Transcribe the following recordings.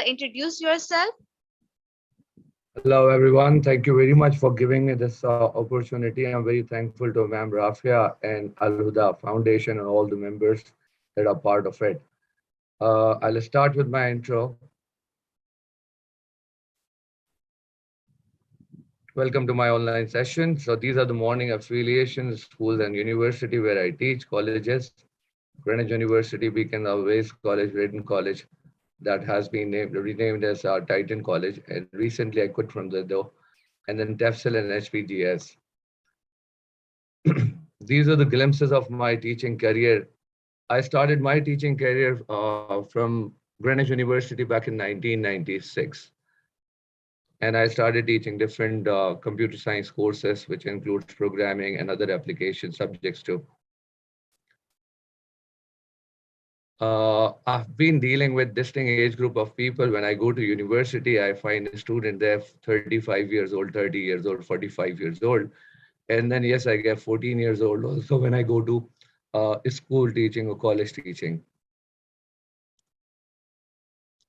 introduce yourself? Hello, everyone. Thank you very much for giving me this opportunity. I'm very thankful to Ma'am Rafia and Al Huda Foundation and all the members that are part of it. I'll start with my intro. Welcome to my online session. So these are the morning affiliations, schools and university where I teach, colleges, Greenwich University, Beacon Always College, Written College, that has been renamed as Titan College. And recently I quit from the door. And then TEFSL and HPGS. These are the glimpses of my teaching career. I started my teaching career from Greenwich University back in 1996. And I started teaching different computer science courses, which includes programming and other application subjects too. I've been dealing with distinct age group of people. When I go to university, I find a student there 35 years old, 30 years old, 45 years old. And then, yes, I get 14 years old also when I go to school teaching or college teaching.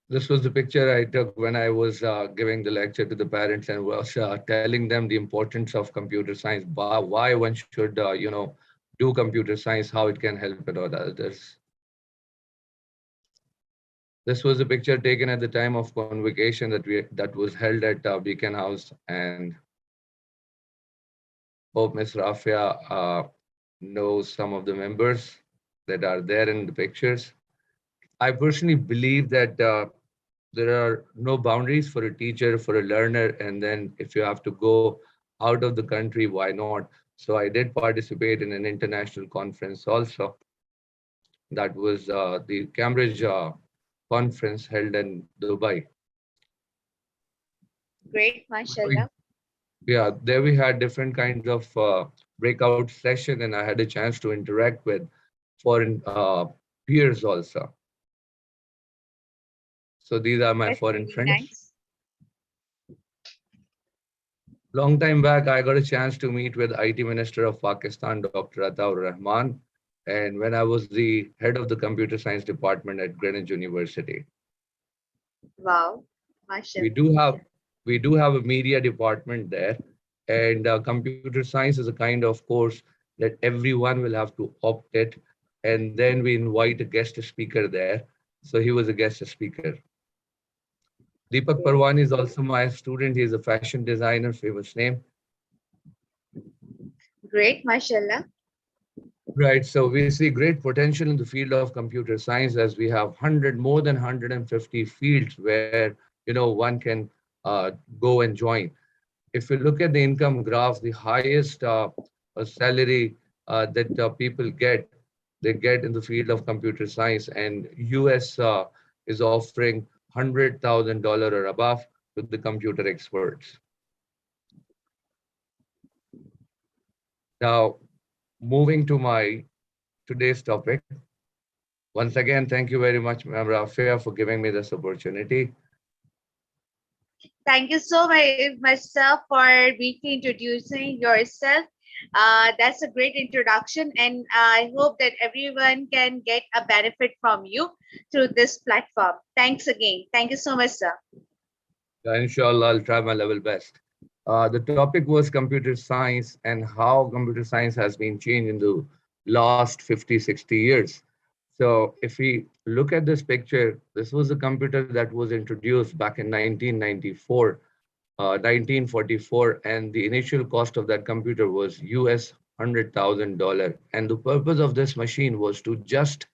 This was the picture I took when I was giving the lecture to the parents and was telling them the importance of computer science, why one should, do computer science, how it can help and all others. This was a picture taken at the time of convocation that was held at Beacon House, and hope Ms. Rafia knows some of the members that are there in the pictures. I personally believe that there are no boundaries for a teacher, for a learner, and then if you have to go out of the country, why not? So I did participate in an international conference also. That was the Cambridge conference held in Dubai. Great, mashallah. Yeah, there we had different kinds of breakout session, and I had a chance to interact with foreign peers also. So these are my That's foreign really friends. nice. Long time back, I got a chance to meet with IT Minister of Pakistan, Dr. Ataur Rahman, and when I was the head of the computer science department at Greenwich University. Wow, We mashallah. do have we do have a media department there, and computer science is a kind of course that everyone will have to opt it, and then we invite a guest speaker there. So he was a guest speaker. Deepak Okay. Parwani is also my student. He is a fashion designer, famous name. Great, mashallah. Right. So we see great potential in the field of computer science as we have more than 150 fields where one can go and join. If you look at the income graph, the highest salary that people get, they get in the field of computer science, and US is offering $100,000 or above to the computer experts. Now, moving to my today's topic. Once again, thank you very much, Ma'am Rafia, for giving me this opportunity. Thank you so much, sir, for briefly introducing yourself. That's a great introduction, and I hope that everyone can get a benefit from you through this platform. Thanks again. Thank you so much, sir. Inshallah, I'll try my level best. The topic was computer science and how computer science has been changed in the last 50, 60 years. So if we look at this picture, this was a computer that was introduced back in 1994, 1944, and the initial cost of that computer was US $100,000. And the purpose of this machine was to just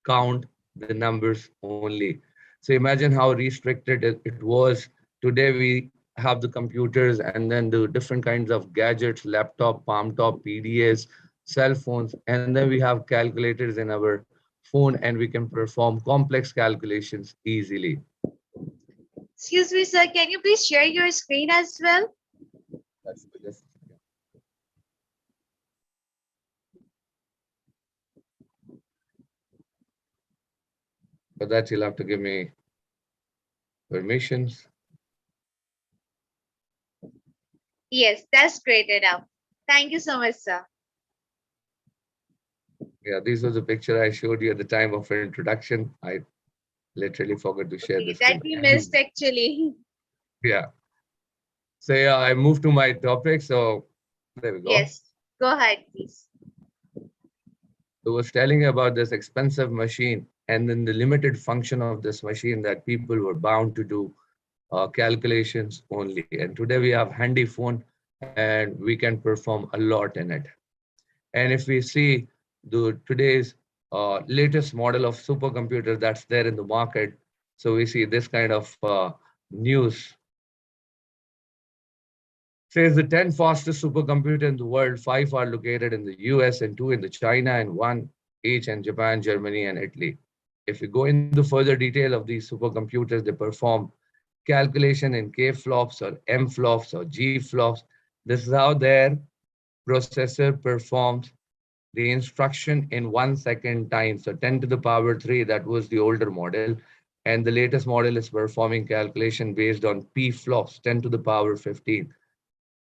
count the numbers only. So imagine how restricted it was. Today we have the computers and then the different kinds of gadgets, laptop, palm top, PDAs, cell phones, and then we have calculators in our phone and we can perform complex calculations easily. Excuse me, sir. Can you please share your screen as well? Yes. For that, you'll have to give me permissions. Yes, that's great enough. Thank you so much, sir. Yeah, this was a picture I showed you at the time of introduction. Literally forgot to share Okay, the that screen. we missed actually. Yeah. So yeah, I moved to my topic. So there we go. Yes, go ahead, please. I was telling you about this expensive machine and then the limited function of this machine that people were bound to do calculations only. And today we have handy phone and we can perform a lot in it. And if we see the today's latest model of supercomputer that's there in the market, so we see this kind of news. Says the 10 fastest supercomputer in the world, five are located in the US and two in the China and one each in Japan, Germany, and Italy. If we go into further detail of these supercomputers, they perform calculation in K flops or M flops or G flops. This is how their processor performs the instruction in 1 second time. So 10 to the power 3, that was the older model. And the latest model is performing calculation based on P flops, 10 to the power 15.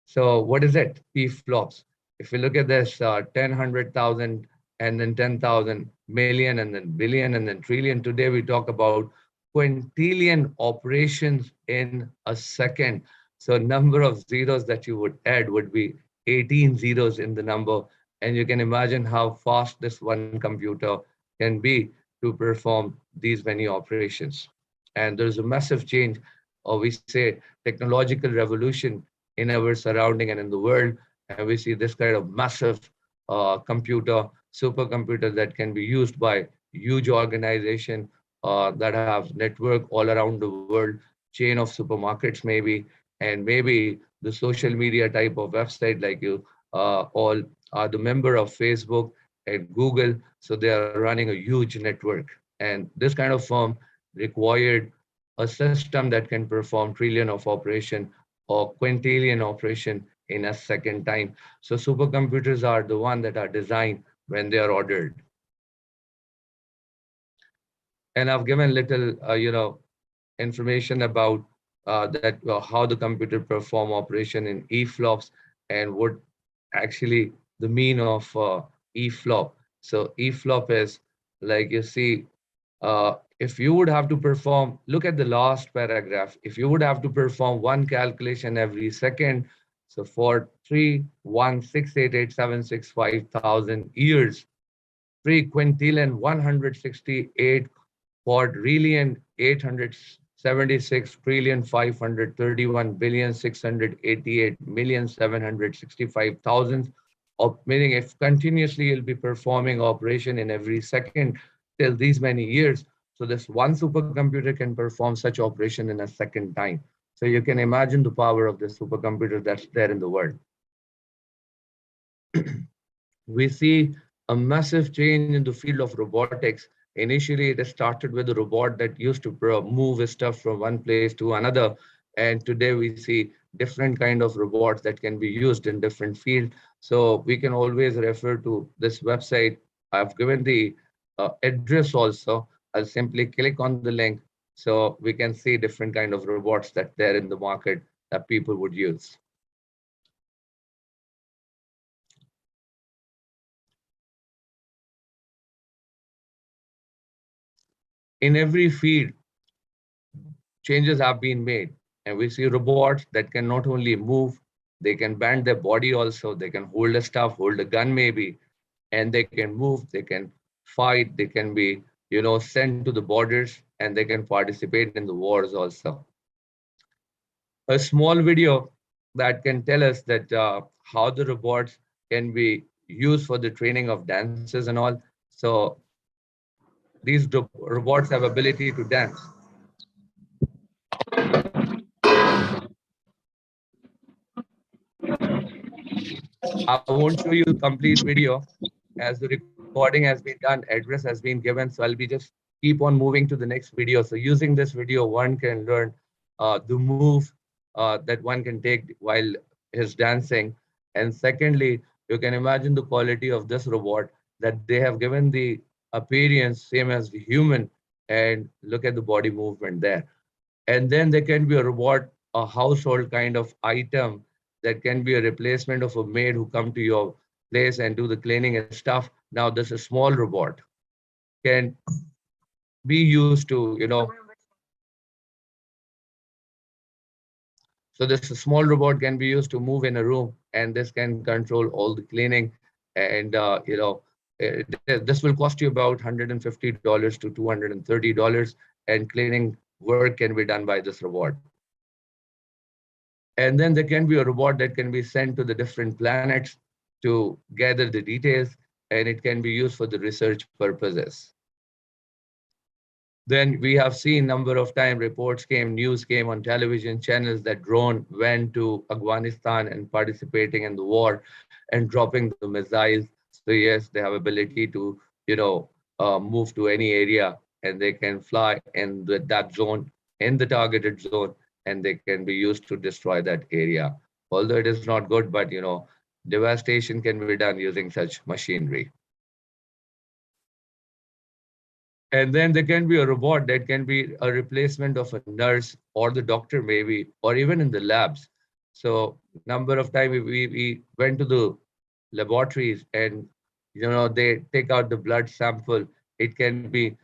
So what is it? P flops. If you look at this 10, 100,000 and then 10,000 million and then billion and then trillion. Today we talk about quintillion operations in a second. So number of zeros that you would add would be 18 zeros in the number. And you can imagine how fast this one computer can be to perform these many operations. And there's a massive change, or we say technological revolution in our surrounding and in the world. And we see this kind of massive supercomputer that can be used by huge organization that have network all around the world, chain of supermarkets maybe, and maybe the social media type of website like you all are the member of Facebook and Google. So they are running a huge network. And this kind of firm required a system that can perform trillion of operation or quintillion operation in a second time. So supercomputers are the one that are designed when they are ordered. And I've given little, information about that how the computer perform operation in E-flops and what actually the mean of E-flop. So E-flop is like you see, if you would have to perform, look at the last paragraph, if you would have to perform one calculation every second, so for 3,168,876,500 years, 3 quintillion 168 quadrillion 876 trillion 531 billion 688,765,000 of meaning if continuously you'll be performing operation in every second till these many years. So this one supercomputer can perform such operation in a second time. So you can imagine the power of the supercomputer that's there in the world. We see a massive change in the field of robotics. Initially, it started with a robot that used to move stuff from one place to another. And today we see different kind of robots that can be used in different fields. So we can always refer to this website. I've given the address also. I'll simply click on the link so we can see different kind of robots that there in the market that people would use. In every field, changes have been made. And we see robots that can not only move, they can bend their body also, they can hold a stuff, hold a gun maybe, and they can move, they can fight, they can be, sent to the borders, and they can participate in the wars also. A small video that can tell us that how the robots can be used for the training of dances and all. So these robots have ability to dance. I won't show you the complete video as the recording has been done, address has been given. So I'll be just keep on moving to the next video. So using this video, one can learn the move that one can take while he's dancing. And secondly, you can imagine the quality of this robot that they have given the appearance same as the human and look at the body movement there. And then there can be a robot, a household kind of item that can be a replacement of a maid who come to your place and do the cleaning and stuff. Now this is a small robot can be used to, so this small robot can be used to move in a room, and this can control all the cleaning. And this will cost you about $150 to $230, and cleaning work can be done by this robot. And then there can be a robot that can be sent to the different planets to gather the details, and it can be used for the research purposes. Then we have seen number of time reports came, news came on television channels that drone went to Afghanistan and participating in the war and dropping the missiles. So yes, they have ability to, move to any area, and they can fly in that zone, in the targeted zone, and they can be used to destroy that area. Although it is not good, but devastation can be done using such machinery. And then there can be a robot that can be a replacement of a nurse or the doctor maybe, or even in the labs. So number of times we went to the laboratories, and they take out the blood sample. It can be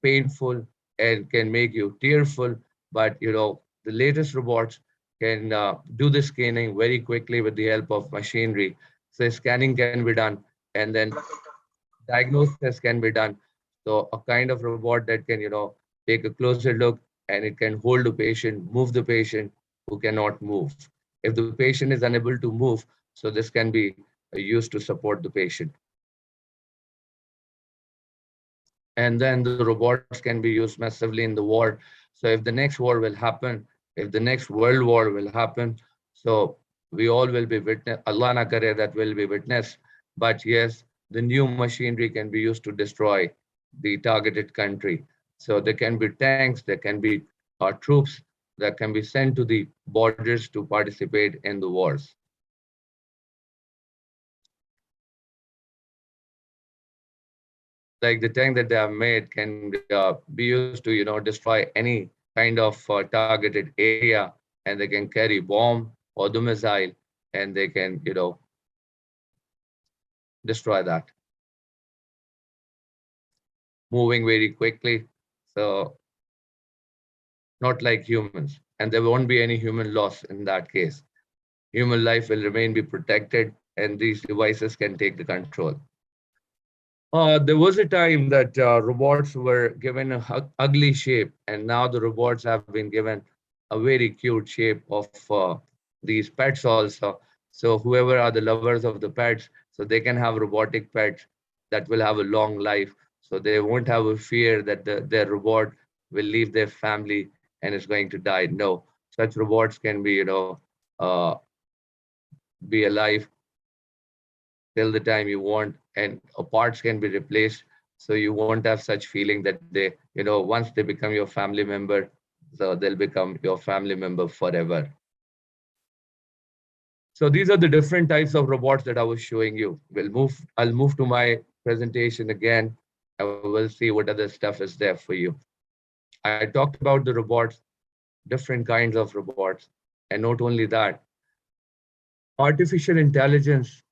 painful and can make you tearful, but the latest robots can do the scanning very quickly with the help of machinery. So scanning can be done, and then diagnosis can be done. So a kind of robot that can, take a closer look, and it can hold a patient, move the patient who cannot move. If the patient is unable to move, so this can be used to support the patient. And then the robots can be used massively in the war. So if the next war will happen, if the next world war will happen, so we all will be witness. Allah na kare that will be witness. But yes, the new machinery can be used to destroy the targeted country. So there can be tanks, there can be troops that can be sent to the borders to participate in the wars. Like the tank that they have made can be used to destroy any kind of targeted area, and they can carry bomb or the missile, and they can destroy that, moving very quickly. So not like humans, and there won't be any human loss in that case. Human life will remain be protected, and these devices can take the control. There was a time that robots were given a ugly shape, and now the robots have been given a very cute shape of these pets also. So whoever are the lovers of the pets, so they can have robotic pets that will have a long life. So they won't have a fear that their robot will leave their family and is going to die. No, such robots can be, uh, be alive till the time you want, and parts can be replaced, so you won't have such feeling that they once they become your family member, so they'll become your family member forever. So these are the different types of robots that I was showing you. I'll move to my presentation again, and we'll see what other stuff is there for you. I talked about the robots, different kinds of robots, and not only that, artificial intelligence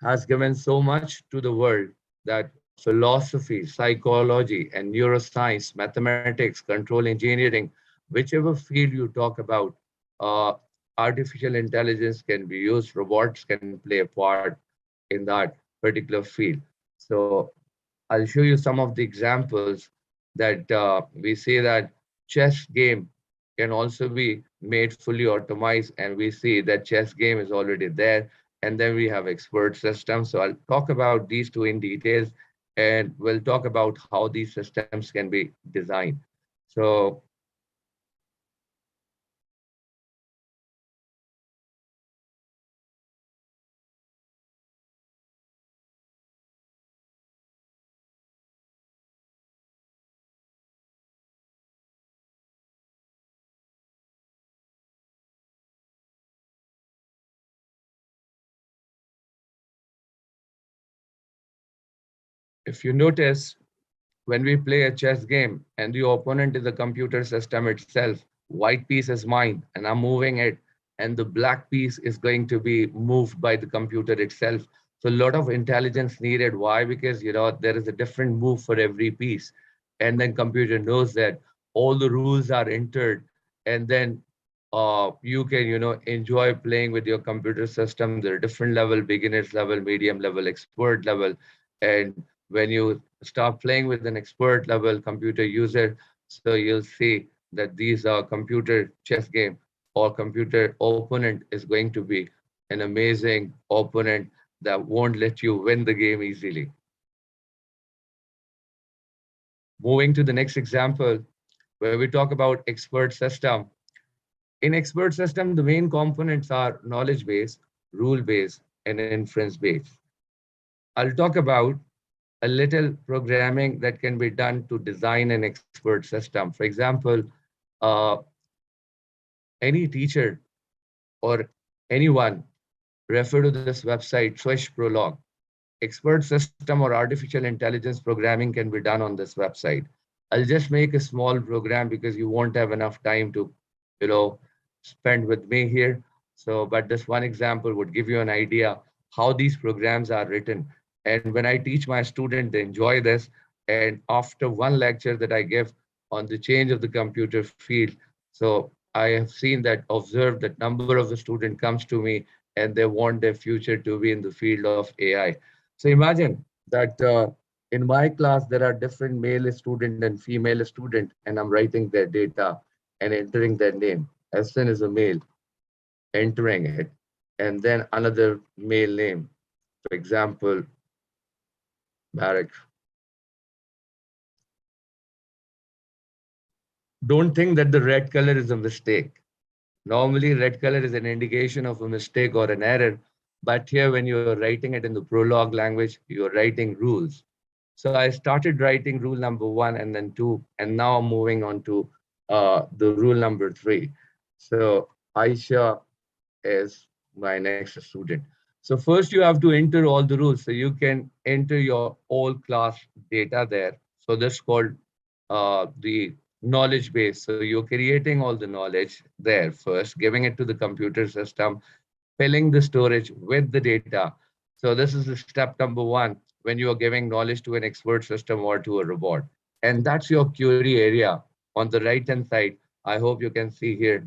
has given so much to the world that philosophy, psychology, and neuroscience, mathematics, control engineering, whichever field you talk about, uh, artificial intelligence can be used, robots can play a part in that particular field. So I'll show you some of the examples that we say that chess game can also be made fully automized, and we see that chess game is already there. And then we have expert systems. So I'll talk about these two in details, and we'll talk about how these systems can be designed. So if you notice, when we play a chess game and the opponent is the computer system itself, white piece is mine and I'm moving it, and the black piece is going to be moved by the computer itself. So a lot of intelligence needed. Why? Because there is a different move for every piece. and then computer knows that all the rules are entered, and then you can enjoy playing with your computer system. There are different level: beginners level, medium level, expert level. And when you start playing with an expert level computer user, so you'll see that these are computer chess game, or computer opponent is going to be an amazing opponent that won't let you win the game easily. Moving to the next example, where we talk about expert system. In expert system, the main components are knowledge base, rule base, and inference base. I'll talk about a little programming that can be done to design an expert system. For example, uh, any teacher or anyone refer to this website, Swish Prolog. Expert system or artificial intelligence programming can be done on this website. I'll just make a small program because you won't have enough time to, you know, spend with me here. So, but this one example would give you an idea how these programs are written. And when I teach my student, they enjoy this. And after one lecture that I give on the change of the computer field, so I have seen that, observed that number of the student comes to me and they want their future to be in the field of AI. So imagine that in my class, there are different male student and female student, and I'm writing their data and entering their name. Hassan is a male, entering it, and then another male name. For example, Barak. Don't think that the red color is a mistake. Normally, red color is an indication of a mistake or an error. But here, when you're writing it in the Prolog language, you're writing rules. So I started writing rule number 1 and then 2, and now I'm moving on to the rule number 3. So Aisha is my next student. So first you have to enter all the rules. So you can enter your all class data there. So this is called the knowledge base. So you're creating all the knowledge there first, giving it to the computer system, filling the storage with the data. So this is the step number 1 when you are giving knowledge to an expert system or to a robot. And that's your query area on the right hand side. I hope you can see here.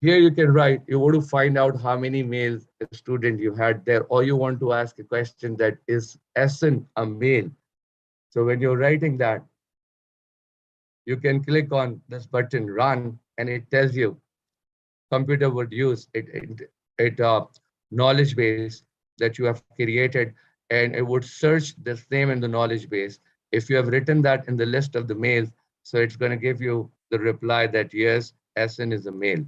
Here you can write, you want to find out how many male student you had there, or you want to ask a question that is SN a male. So when you're writing that, you can click on this button run, and it tells you computer would use it knowledge base that you have created, and it would search this name in the knowledge base. If you have written that in the list of the males, so it's going to give you the reply that yes, SN is a male.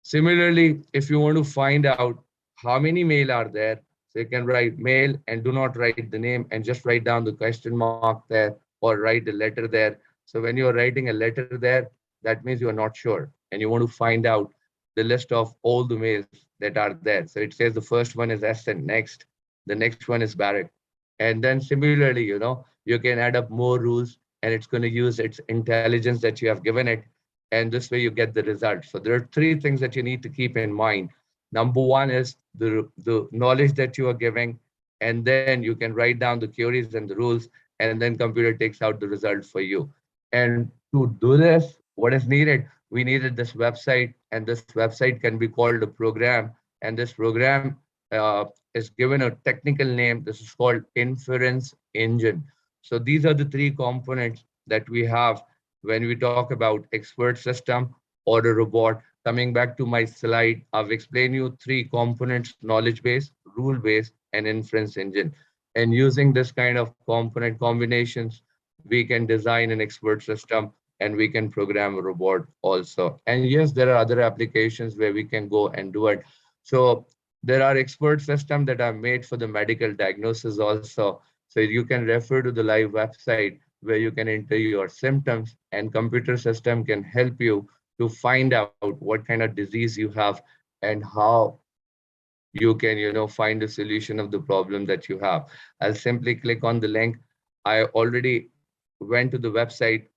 Similarly, if you want to find out how many male are there, so you can write male and do not write the name and just write down the question mark there or write a letter there. So when you're writing a letter there, that means you're not sure and you want to find out the list of all the males that are there. So it says the first one is SN, next, the next one is Barrett. And then similarly, you can add up more rules and it's going to use its intelligence that you have given it, and this way you get the result. So there are 3 things that you need to keep in mind. Number 1 is the knowledge that you are giving, and then you can write down the queries and the rules, and then computer takes out the result for you. And to do this, what is needed? We needed this website, and this website can be called a program, and this program is given a technical name. This is called inference engine. So these are the 3 components that we have when we talk about expert system or a robot. Coming back to my slide, I've explained you 3 components: knowledge base, rule base, and inference engine. And using this kind of component combinations, we can design an expert system and we can program a robot also. And yes, there are other applications where we can go and do it. So there are expert systems that are made for the medical diagnosis also. So you can refer to the live website where you can enter your symptoms, and computer system can help you to find out what kind of disease you have and how you can find a solution of the problem that you have. I'll simply click on the link. I already went to the website,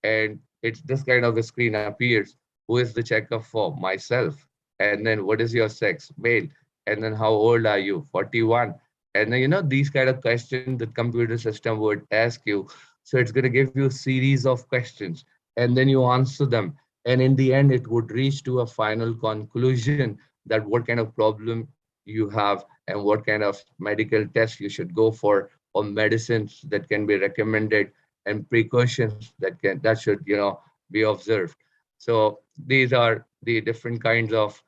and it's this kind of a screen appears. Who is the checkup for? Myself. And then what is your sex? Male. And then how old are you? 41. And these kind of questions the computer system would ask you. So it's going to give you a series of questions, and then you answer them. And in the end, it would reach to a final conclusion that what kind of problem you have and what kind of medical test you should go for, or medicines that can be recommended, and precautions that should be observed. So these are the different kinds of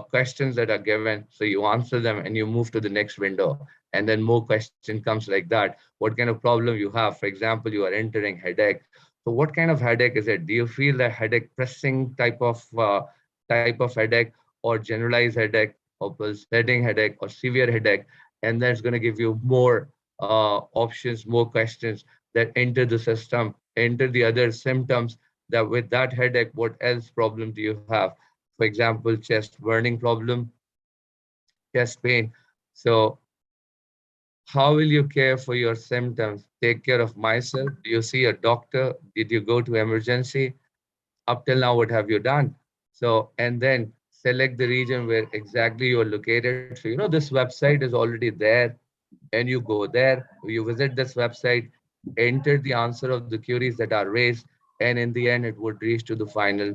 questions that are given. So you answer them and you move to the next window, and then more question comes like that. What kind of problem you have? For example, you are entering headache. So what kind of headache is it? Do you feel the headache pressing type of headache, or generalized headache, or pulsating headache, or severe headache? And that's going to give you more options, more questions that enter the system, enter the other symptoms, that with that headache, what else problem do you have? For example, chest burning problem, chest pain. So how will you care for your symptoms? Take care of myself. Do you see a doctor? Did you go to emergency? Up till now, what have you done? So, and then select the region where exactly you're located. So, this website is already there, and you go there, you visit this website, enter the answer of the queries that are raised, and in the end, it would reach to the final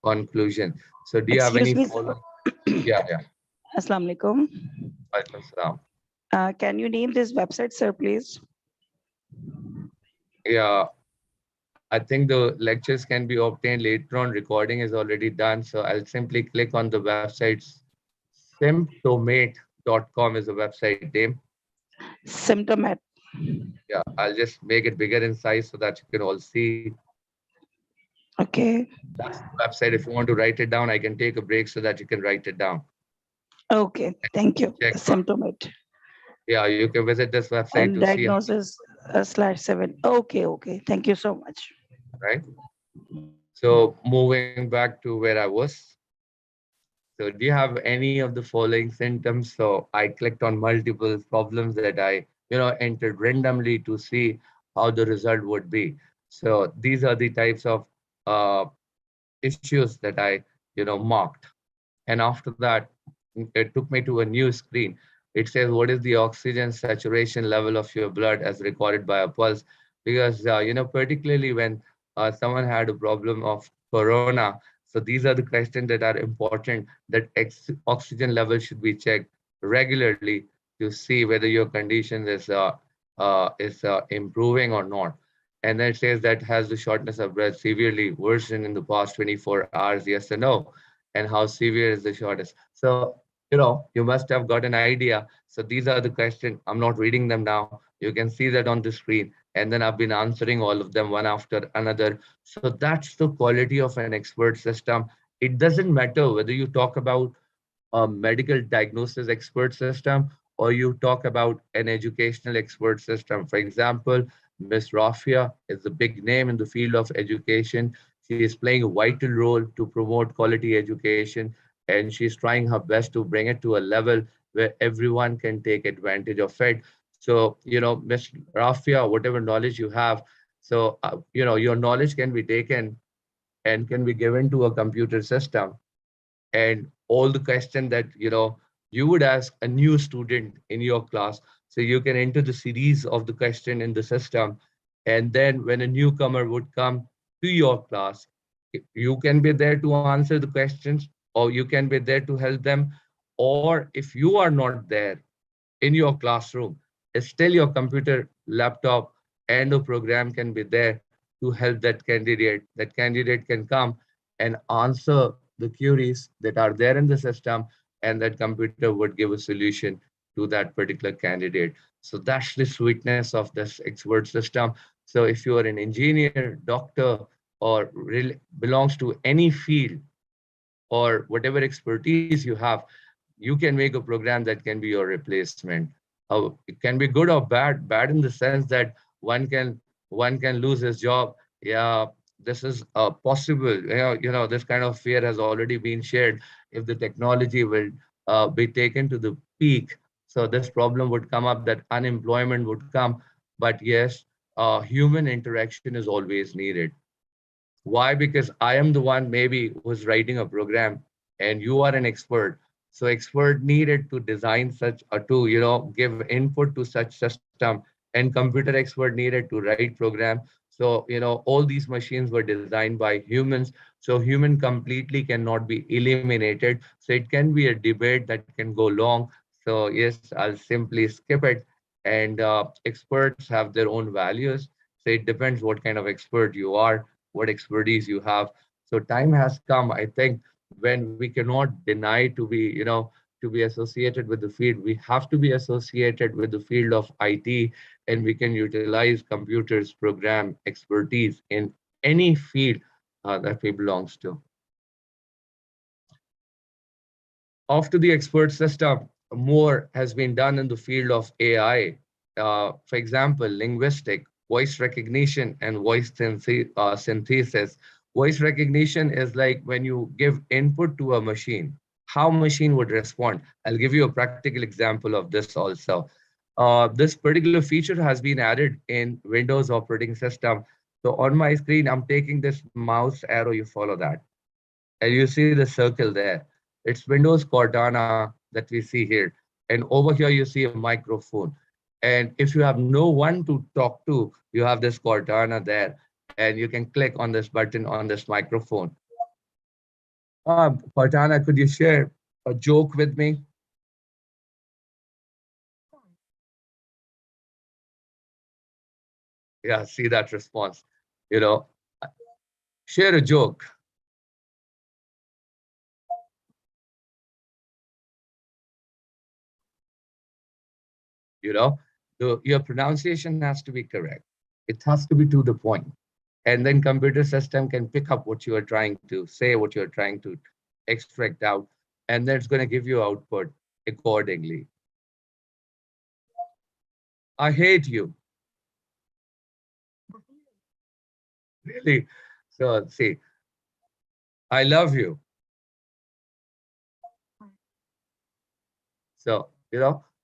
conclusion. So, do you have Excuse any me. follow? Yeah, yeah. Assalamu alaikum. Welcome, Salam. Can you name this website, sir, please? Yeah, I think the lectures can be obtained later on. Recording is already done. So I'll simply click on the website. Symptomate.com is the website name. Symptomat. Yeah, I'll just make it bigger in size so that you can all see. Okay. That's the website. If you want to write it down, I can take a break so that you can write it down. Okay. Thank you. Check. Symptomat. Yeah, you can visit this website And to see, diagnosis /7. Okay. Okay. Thank you so much. right? So moving back to where I was. So do you have any of the following symptoms? So I clicked on multiple problems that I, entered randomly to see how the result would be. So these are the types of uh, issues that I, marked. And after that, it took me to a new screen. It says, what is the oxygen saturation level of your blood as recorded by a pulse? Because, particularly when someone had a problem of corona, so these are the questions that are important, that oxygen level should be checked regularly to see whether your condition is improving or not. And then it says that has the shortness of breath severely worsened in the past 24 hours, yes or no? And how severe is the shortness? So, you must have got an idea. So these are the questions. I'm not reading them now. You can see that on the screen. And then I've been answering all of them one after another. So that's the quality of an expert system. It doesn't matter whether you talk about a medical diagnosis expert system, or you talk about an educational expert system. For example, Miss Rafia is a big name in the field of education. She is playing a vital role to promote quality education, and she's trying her best to bring it to a level where everyone can take advantage of it. So, Miss Rafia, whatever knowledge you have, so, your knowledge can be taken and can be given to a computer system, and all the question that you would ask a new student in your class. So you can enter the series of the question in the system, and then when a newcomer would come to your class, you can be there to answer the questions, or you can be there to help them. Or if you are not there in your classroom, still your computer, laptop, and a program can be there to help that candidate. That candidate can come and answer the queries that are there in the system, and that computer would give a solution to that particular candidate. So that's the sweetness of this expert system. So if you are an engineer, doctor, or really belongs to any field, or whatever expertise you have, you can make a program that can be your replacement. It can be good or bad. Bad in the sense that one can lose his job. Yeah, this is possible. This kind of fear has already been shared. If the technology will be taken to the peak, so this problem would come up, that unemployment would come. But yes, human interaction is always needed. Why? Because I am the one maybe who's writing a program, and you are an expert. So expert needed to design such to give input to such system, and computer expert needed to write program. So all these machines were designed by humans. So human completely cannot be eliminated. So it can be a debate that can go long. So yes, I'll simply skip it. And experts have their own values. So it depends what kind of expert you are, what expertise you have. So time has come, I think, when we cannot deny to be to be associated with the field. We have to be associated with the field of IT, and we can utilize computers program expertise in any field that we belongs to. After the expert system, more has been done in the field of AI. For example, linguistic, voice recognition, and voice synthesis. Voice recognition is like when you give input to a machine, how machine would respond. I'll give you a practical example of this also. This particular feature has been added in Windows operating system. So on my screen, I'm taking this mouse arrow, you follow that, and you see the circle there. It's Windows Cortana that we see here. And over here, you see a microphone. And if you have no one to talk to, you have this Cortana there, and you can click on this button on this microphone. Cortana, could you share a joke with me? Yeah, see that response. You know, share a joke. You know, your pronunciation has to be correct. It has to be to the point. And then computer system can pick up what you are trying to say, what you're trying to extract out, and then it's going to give you output accordingly. I hate you. Really? So see, I love you. So,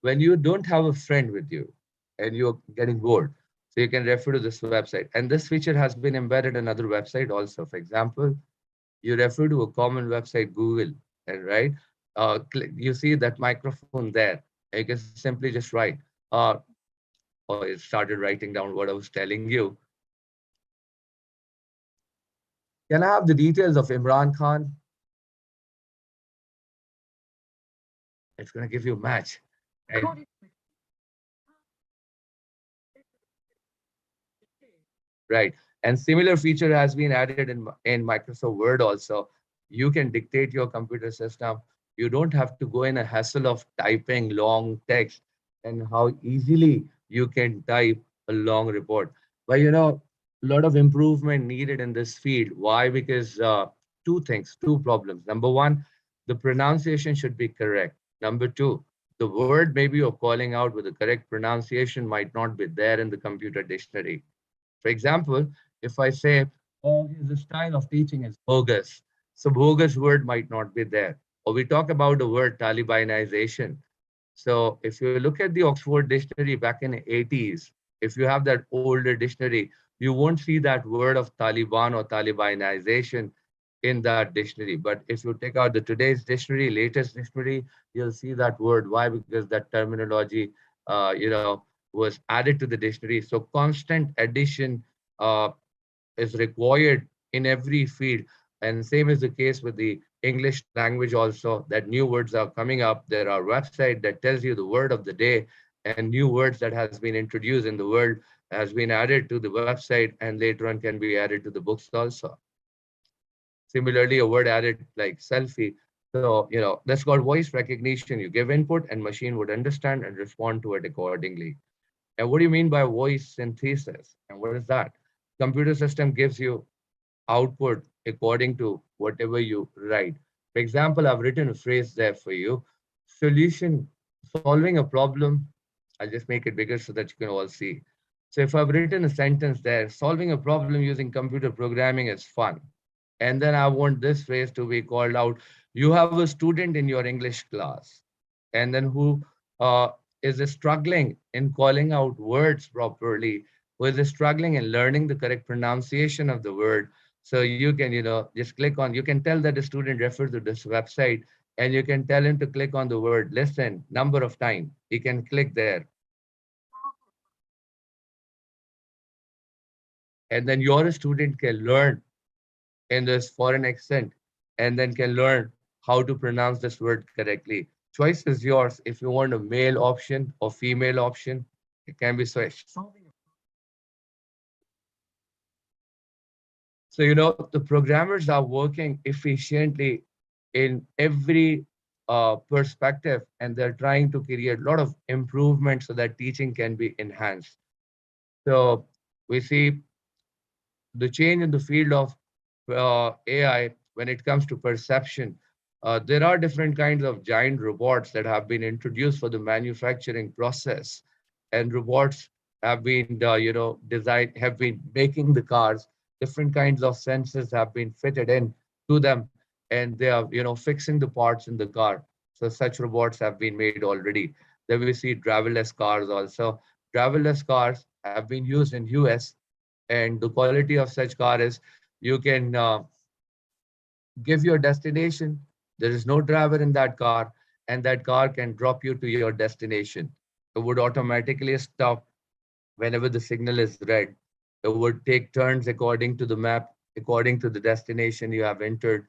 when you don't have a friend with you and you're getting bored, so you can refer to this website. And this feature has been embedded in other website also. For example, you refer to a common website, Google, and right, you see that microphone there. And you can simply just write, oh, it started writing down what I was telling you. Can I have the details of Imran Khan? It's going to give you a match. And right. And similar feature has been added in Microsoft Word also. You can dictate your computer system. You don't have to go in a hassle of typing long text, and how easily you can type a long report. But a lot of improvement needed in this field. Why? Because two things, two problems. Number one, the pronunciation should be correct. Number two, the word maybe you're calling out with the correct pronunciation might not be there in the computer dictionary. For example, if I say, oh, the style of teaching is bogus, so bogus word might not be there. Or we talk about the word Talibanization. So if you look at the Oxford Dictionary back in the 80s, if you have that older dictionary, you won't see that word of Taliban or Talibanization in that dictionary. But if you take out the today's dictionary, latest dictionary, you'll see that word. Why? Because that terminology, was added to the dictionary. So constant addition is required in every field. And same is the case with the English language also, that new words are coming up. There are websites that tells you the word of the day, and new words that has been introduced in the world has been added to the website, and later on can be added to the books also. Similarly, a word added like selfie. So, that's called voice recognition. You give input and machine would understand and respond to it accordingly. And what do you mean by voice synthesis? And what is that? Computer system gives you output according to whatever you write. For example, I've written a phrase there for you. Solution, solving a problem. I'll just make it bigger so that you can all see. So if I've written a sentence there, solving a problem using computer programming is fun. And then I want this phrase to be called out. You have a student in your English class, and then who is struggling in calling out words properly, who is struggling in learning the correct pronunciation of the word. So you can, just click on, you can tell that the student refer to this website, and you can tell him to click on the word listen number of times. He can click there, and then your student can learn in this foreign accent and then can learn how to pronounce this word correctly. Choice is yours. If you want a male option or female option, it can be switched. So, the programmers are working efficiently in every perspective, and they're trying to create a lot of improvements so that teaching can be enhanced. So we see the change in the field of AI when it comes to perception. There are different kinds of giant robots that have been introduced for the manufacturing process, and robots have been, designed, have been making the cars. Different kinds of sensors have been fitted in to them, and they are, fixing the parts in the car. So such robots have been made already. Then we see driverless cars also. Driverless cars have been used in US, and the quality of such car is you can give your destination. There is no driver in that car, and that car can drop you to your destination. It would automatically stop whenever the signal is red. It would take turns according to the map, according to the destination you have entered.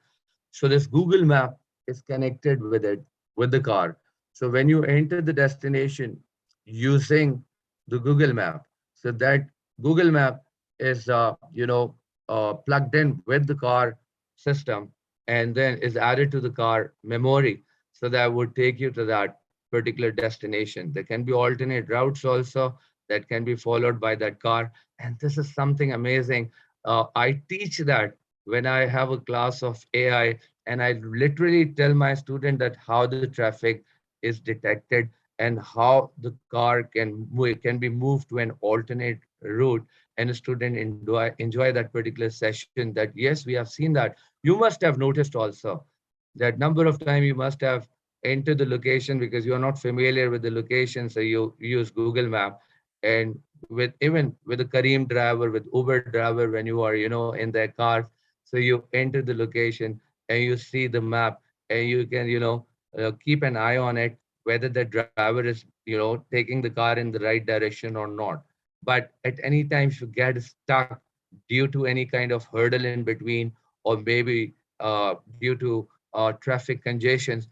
So this Google map is connected with it, with the car. So when you enter the destination using the Google map, so that Google map is, plugged in with the car system, and then is added to the car memory. So that would take you to that particular destination. There can be alternate routes also that can be followed by that car. And this is something amazing. I teach that when I have a class of AI, and I literally tell my student that how the traffic is detected and how the car can be moved to an alternate route, and a student enjoy that particular session. That yes, we have seen that. You must have noticed also that number of time you must have entered the location because you are not familiar with the location, so you use Google Map. And with even with a Kareem driver, with Uber driver, when you are in their car, so you enter the location and you see the map, and you can keep an eye on it whether the driver is taking the car in the right direction or not. But at any time if you get stuck due to any kind of hurdle in between, or maybe due to traffic congestions,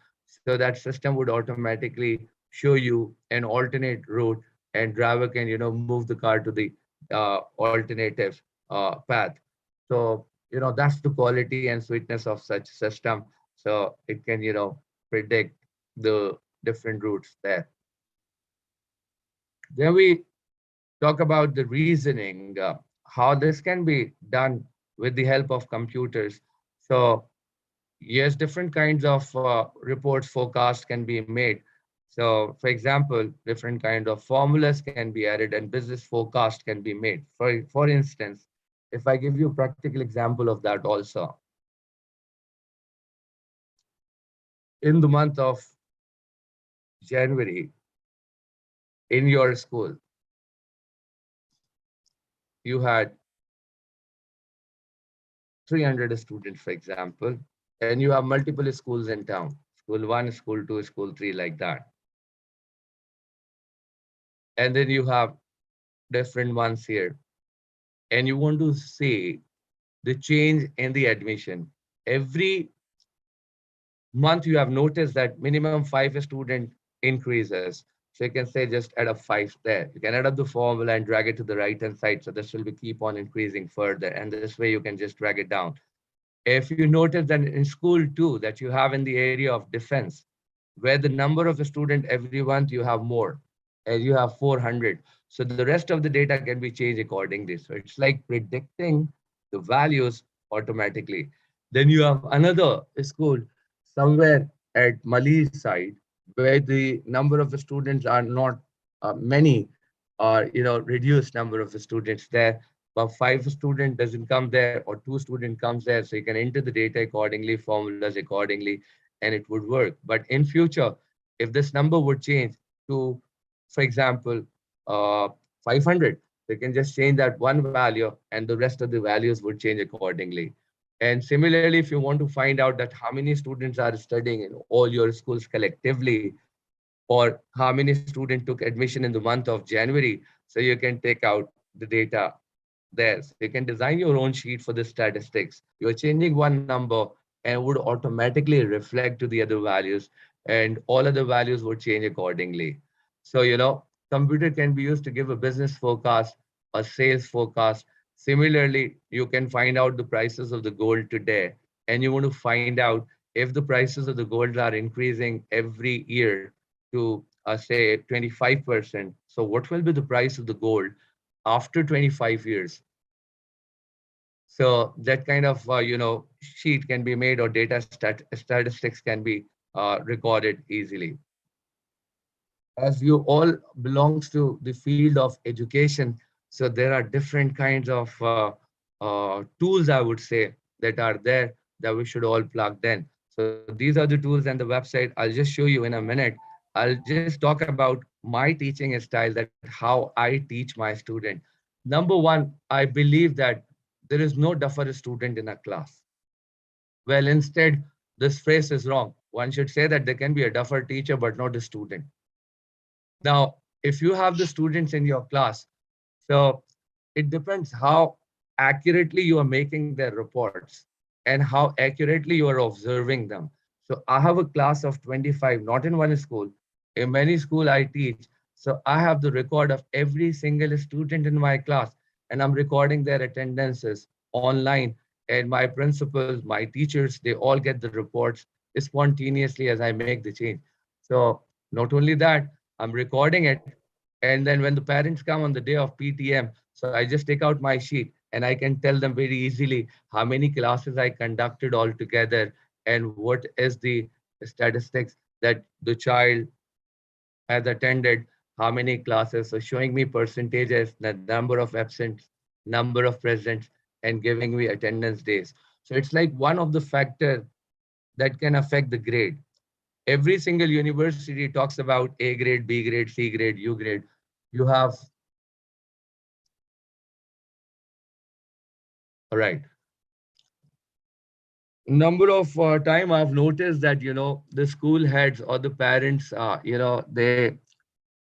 so that system would automatically show you an alternate route, and driver can move the car to the alternative path. So that's the quality and sweetness of such system. So it can predict the different routes there. Then we talk about the reasoning, how this can be done with the help of computers. So yes, different kinds of reports, forecasts can be made. So for example, different kind of formulas can be added and business forecast can be made. For instance, if I give you a practical example of that also, in the month of January in your school, you had 300 students, for example, and you have multiple schools in town, school 1, school 2, school 3, like that. And then you have different ones here, and you want to see the change in the admission. Every month you have noticed that minimum 5 student increases. So you can say just add up 5 there. You can add up the formula and drag it to the right hand side. So this will be keep on increasing further. And this way you can just drag it down. If you notice that in school too, that you have in the area of defense, where the number of a student every month you have more, and you have 400. So the rest of the data can be changed accordingly. So it's like predicting the values automatically. Then you have another school somewhere at Mali's side, where the number of the students are not many, or reduced number of the students there, but 5 student doesn't come there, or 2 student comes there. So you can enter the data accordingly, formulas accordingly, and it would work. But in future, if this number would change to, for example, 500, they can just change that one value, and the rest of the values would change accordingly. And similarly, if you want to find out that how many students are studying in all your schools collectively, or how many students took admission in the month of January, so you can take out the data there. So you can design your own sheet for the statistics. You're changing one number and would automatically reflect to the other values, and all other values would change accordingly. So, computer can be used to give a business forecast, a sales forecast. Similarly, you can find out the prices of the gold today, and you want to find out if the prices of the gold are increasing every year to, say, 25%. So what will be the price of the gold after 25 years? So that kind of sheet can be made, or statistics can be recorded easily. As you all belongs to the field of education, so there are different kinds of tools, I would say, that are there that we should all plug in. So these are the tools and the website. I'll just show you in a minute. I'll just talk about my teaching style, that how I teach my student. Number one, I believe that there is no duffer student in a class. Well, instead, this phrase is wrong. One should say that there can be a duffer teacher, but not a student. Now, if you have the students in your class, so it depends how accurately you are making their reports and how accurately you are observing them. So I have a class of 25, not in one school. In many schools I teach. So I have the record of every single student in my class, and I'm recording their attendances online. And my principals, my teachers, they all get the reports spontaneously as I make the change. So not only that, I'm recording it. And then when the parents come on the day of PTM, so I just take out my sheet and I can tell them very easily how many classes I conducted altogether and what is the statistics that the child has attended, how many classes. So showing me percentages, the number of absents, number of presents, and giving me attendance days. So it's like one of the factors that can affect the grade. Every single university talks about A grade, B grade, C grade, U grade. You have, all right. Number of time I've noticed that, the school heads or the parents, they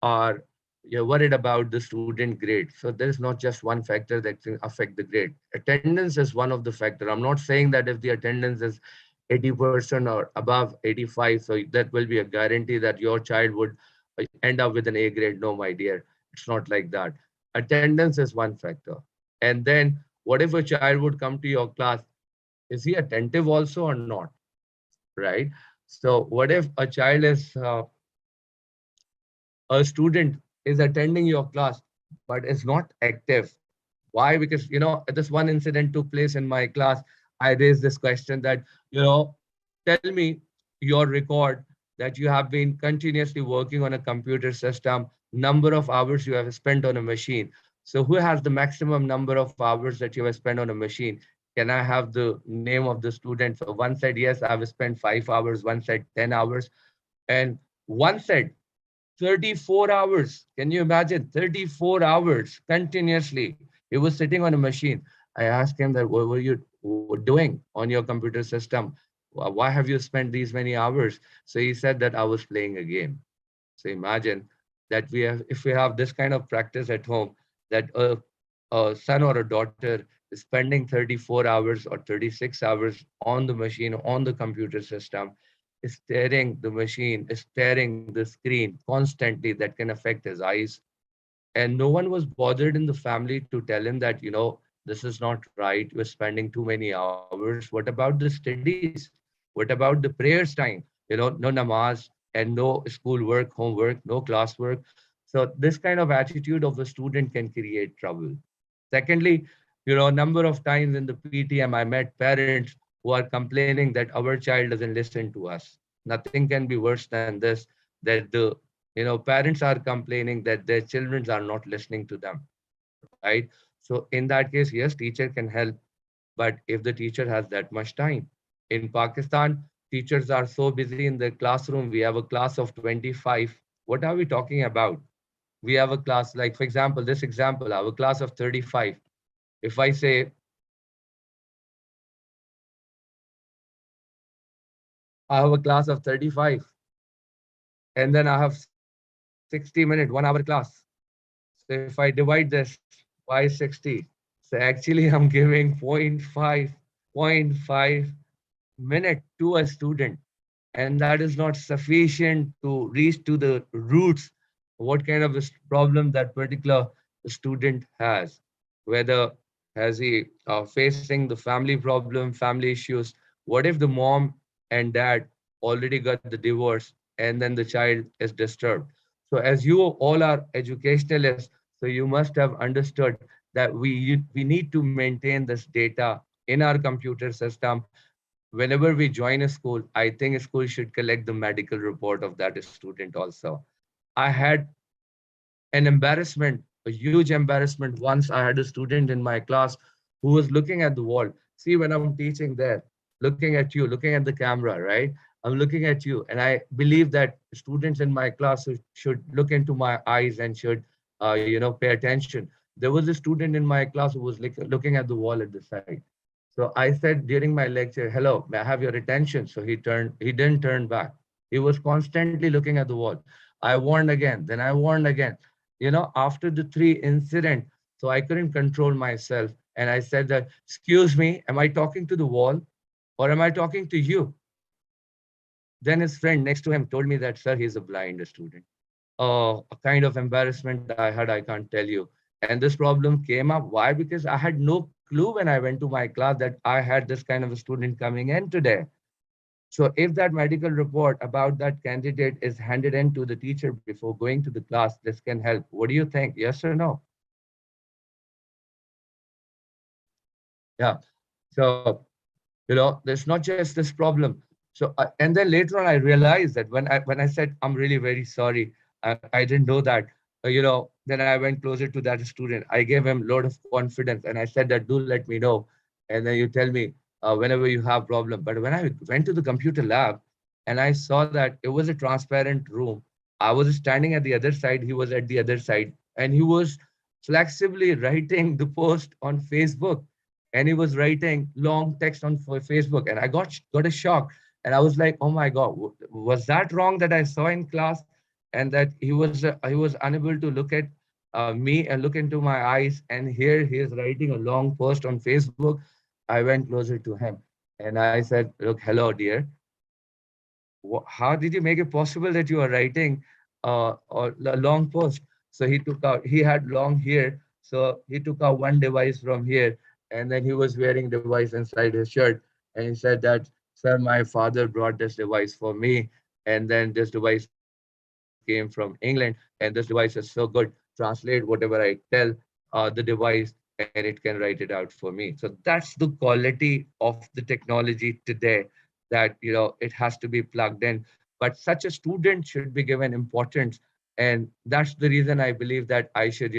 are worried about the student grade. So there is not just one factor that can affect the grade. Attendance is one of the factor. I'm not saying that if the attendance is 80% or above 85, so that will be a guarantee that your child would end up with an A grade. No, my dear, it's not like that. Attendance is one factor. And then what if a child would come to your class? Is he attentive also or not? Right? So what if a child is a student is attending your class but is not active? Why? Because this one incident took place in my class. I raised this question that, tell me your record that you have been continuously working on a computer system, number of hours you have spent on a machine. So who has the maximum number of hours that you have spent on a machine? Can I have the name of the student? So one said, yes, I've spent 5 hours. One said 10 hours. And one said 34 hours. Can you imagine? 34 hours continuously. He was sitting on a machine. I asked him that, what were you doing on your computer system? Why have you spent these many hours? So he said that I was playing a game. So imagine that if we have this kind of practice at home, that a son or a daughter is spending 34 hours or 36 hours on the machine, on the computer system, staring the machine, staring the screen constantly, that can affect his eyes. And no one was bothered in the family to tell him that, this is not right. You're spending too many hours. What about the studies? What about the prayers time? No namaz and no school work, homework, no classwork. So this kind of attitude of the student can create trouble. Secondly, number of times in the PTM, I met parents who are complaining that our child doesn't listen to us. Nothing can be worse than this, that the parents are complaining that their children are not listening to them, right? So in that case, yes, teacher can help, but if the teacher has that much time. In Pakistan, teachers are so busy in the classroom. We have a class of 25. What are we talking about? We have a class, like for example, this example, I have a class of 35. If I say I have a class of 35, and then I have 60 minute 1 hour class. So if I divide this by 60, so actually I'm giving point five minute to a student, and that is not sufficient to reach to the roots what kind of a problem that particular student has, whether has he facing the family problem, family issues. What if the mom and dad already got the divorce and then the child is disturbed? So as you all are educationalists, so you must have understood that we need to maintain this data in our computer system. Whenever we join a school, I think a school should collect the medical report of that student also. I had an embarrassment, a huge embarrassment. Once I had a student in my class who was looking at the wall. See, when I'm teaching there, looking at you, looking at the camera, right? I'm looking at you, and I believe that students in my class should look into my eyes and should, pay attention. There was a student in my class who was looking at the wall at the side. So I said during my lecture, "Hello, may I have your attention?" So he didn't turn back. He was constantly looking at the wall. I warned again, then I warned again. After the three incident, so I couldn't control myself. And I said that, "Excuse me, am I talking to the wall or am I talking to you?" Then his friend next to him told me that, "Sir, he's a blind student." A kind of embarrassment I had, I can't tell you. And this problem came up. Why? Because I had no clue when I went to my class that I had this kind of a student coming in today. So if that medical report about that candidate is handed in to the teacher before going to the class, this can help. What do you think? Yes or no? Yeah. So, there's not just this problem. So, and then later on, I realized that when I said, "I'm really very sorry, I didn't know that," then I went closer to that student. I gave him a lot of confidence, and I said that, "Do let me know, and then you tell me whenever you have problem." But when I went to the computer lab, and I saw that it was a transparent room, I was standing at the other side, he was at the other side, and he was flexibly writing the post on Facebook, and he was writing long text on Facebook, and I got a shock, and I was like, "Oh my God, was that wrong that I saw in class?" And that he was unable to look at me and look into my eyes, and here he is writing a long post on Facebook. I went closer to him, and I said, "Look, hello, dear. How did you make it possible that you are writing a long post?" So he had long hair. So he took out one device from here, and then he was wearing device inside his shirt. And he said that, "Sir, my father brought this device for me. And then this device came from England. And this device is so good. Translate whatever I tell the device, and it can write it out for me." So that's the quality of the technology today, that it has to be plugged in. But such a student should be given importance, and that's the reason I believe that I should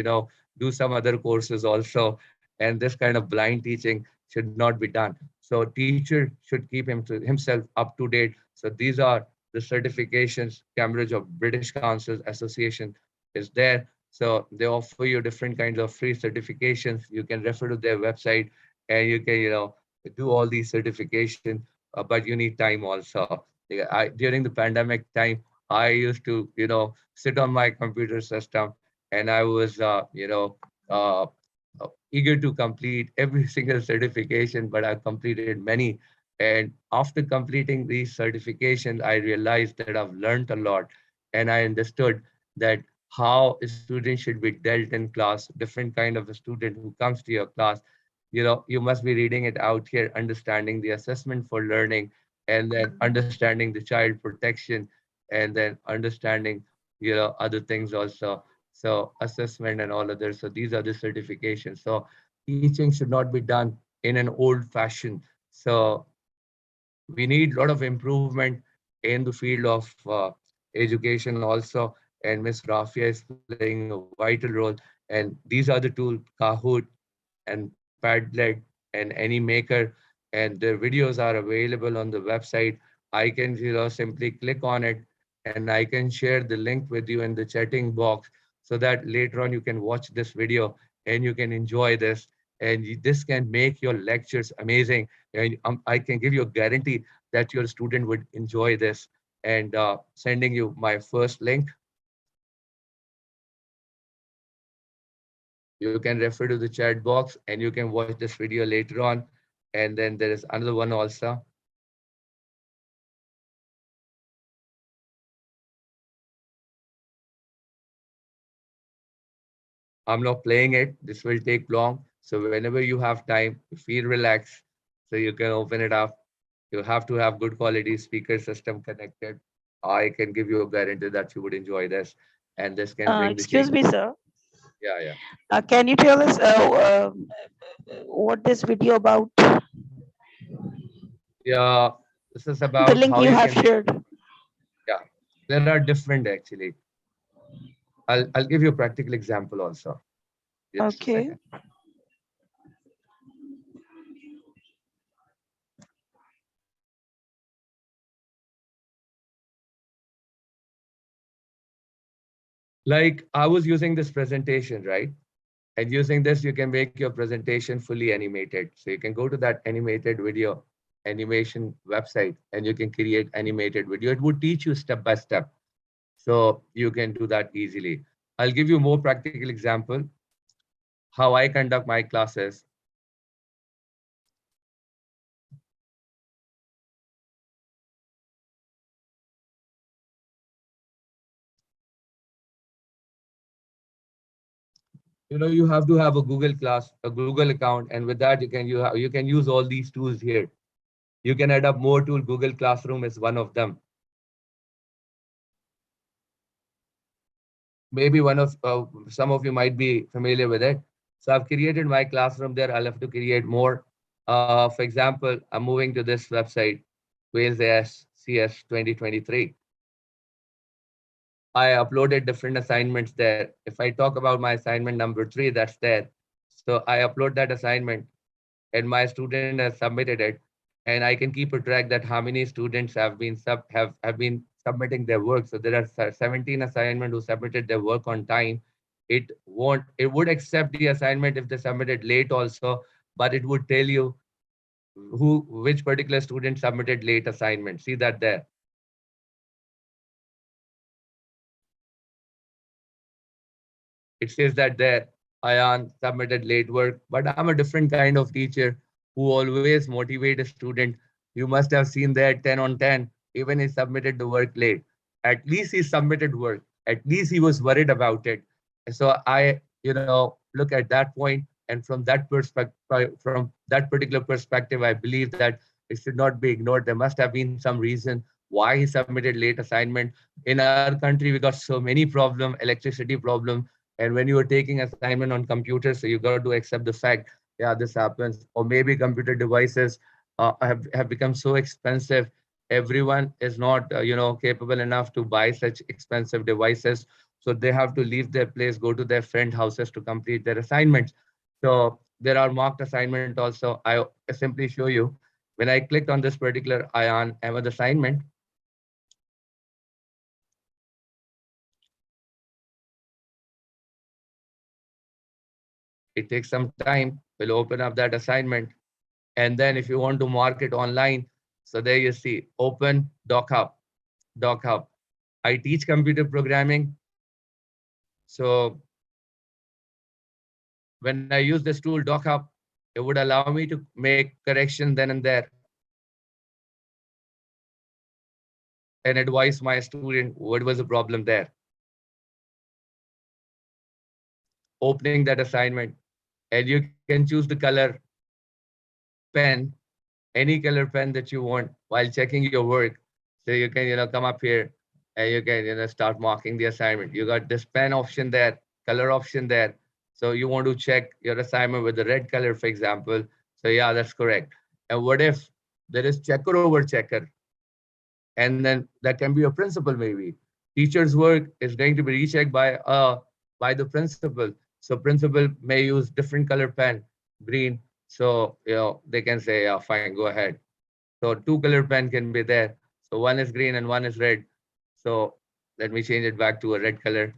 do some other courses also, and this kind of blind teaching should not be done. So teacher should keep himself up to date. So these are the certifications. Cambridge of British Council Association is there. So they offer you different kinds of free certifications. You can refer to their website, and you can do all these certifications, but you need time also. Yeah, during the pandemic time, I used to, sit on my computer system, and I was, eager to complete every single certification, but I've completed many. And after completing these certifications, I realized that I've learned a lot, and I understood that how a student should be dealt in class, different kind of a student who comes to your class. You must be reading it out here, understanding the assessment for learning, and then understanding the child protection, and then understanding other things also. So assessment and all others. So these are the certifications. So teaching should not be done in an old fashion. So we need a lot of improvement in the field of education also. And Miss Rafia is playing a vital role. And these are the tools: Kahoot and Padlet and AnyMaker, and the videos are available on the website. I can simply click on it, and I can share the link with you in the chatting box, so that later on you can watch this video and you can enjoy this. and this can make your lectures amazing. And I can give you a guarantee that your student would enjoy this. And sending you my first link. You can refer to the chat box and you can watch this video later on. And then there is another one also. I'm not playing it. This will take long. So whenever you have time, you feel relaxed. So you can open it up. You have to have good quality speaker system connected. I can give you a guarantee that you would enjoy this. And this can bring the Excuse change. me, sir. Yeah, yeah. Can you tell us what this video about? Yeah, this is The about link how you you have can, shared. yeah, there are different actually. I'll give you a practical example also. Just a Okay. second. Like I was using this presentation, right? And using this, you can make your presentation fully animated. So you can go to that animated video animation website and you can create animated video. It would teach you step by step. So you can do that easily. I'll give you more practical example how I conduct my classes. You have to have a Google account, and with that you can use all these tools here. You can add up more tool. Google Classroom is one of them. Maybe one of some of you might be familiar with it. So I've created my classroom there. I'll have to create more. For example, I'm moving to this website, Wales CS 2023. I uploaded different assignments there. If I talk about my assignment number 3, that's there. So I upload that assignment and my student has submitted it, and I can keep a track that how many students have been submitting their work. So there are 17 assignment who submitted their work on time. It would accept the assignment if they submitted late also, but it would tell you which particular student submitted late assignment. See that there. It says that there, Ayan submitted late work, but I'm a different kind of teacher who always motivate a student. You must have seen that 10 on 10, even he submitted the work late. At least he submitted work. At least he was worried about it. So I look at that point, and from that perspective, from that particular perspective, I believe that it should not be ignored. There must have been some reason why he submitted late assignment. In our country, we got so many problem, electricity problem, and when you are taking assignment on computers, so you got to accept the fact, yeah, this happens. Or maybe computer devices have become so expensive. Everyone is not capable enough to buy such expensive devices, so they have to leave their place, go to their friend houses to complete their assignments. So there are mocked assignment also. I simply show you when I clicked on this particular Ion Ahmed assignment. It takes some time. We'll open up that assignment. And then if you want to mark it online, so there you see, open Doc Hub. Doc Hub. I teach computer programming. So when I use this tool, Doc Hub, it would allow me to make correction then and there and advise my student what was the problem there. Opening that assignment, and you can choose the color pen, any color pen that you want while checking your work. So you can, come up here and you can, start marking the assignment. You got this pen option there, color option there. So you want to check your assignment with the red color, for example. So yeah, that's correct. And what if there is checker over checker? And then that can be a principal maybe. Teacher's work is going to be rechecked by the principal. So principal may use different color pen, green. So they can say, yeah, fine, go ahead. So two color pen can be there. So one is green and one is red. So let me change it back to a red color.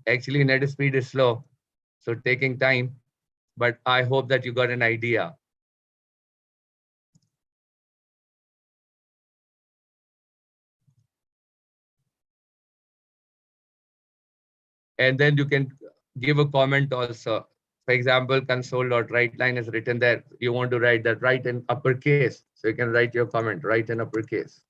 Actually, net speed is slow, so taking time. but I hope that you got an idea. And then you can give a comment also. For example, console.writeLine is written there. You want to write that, write in uppercase. So you can write your comment, write in uppercase.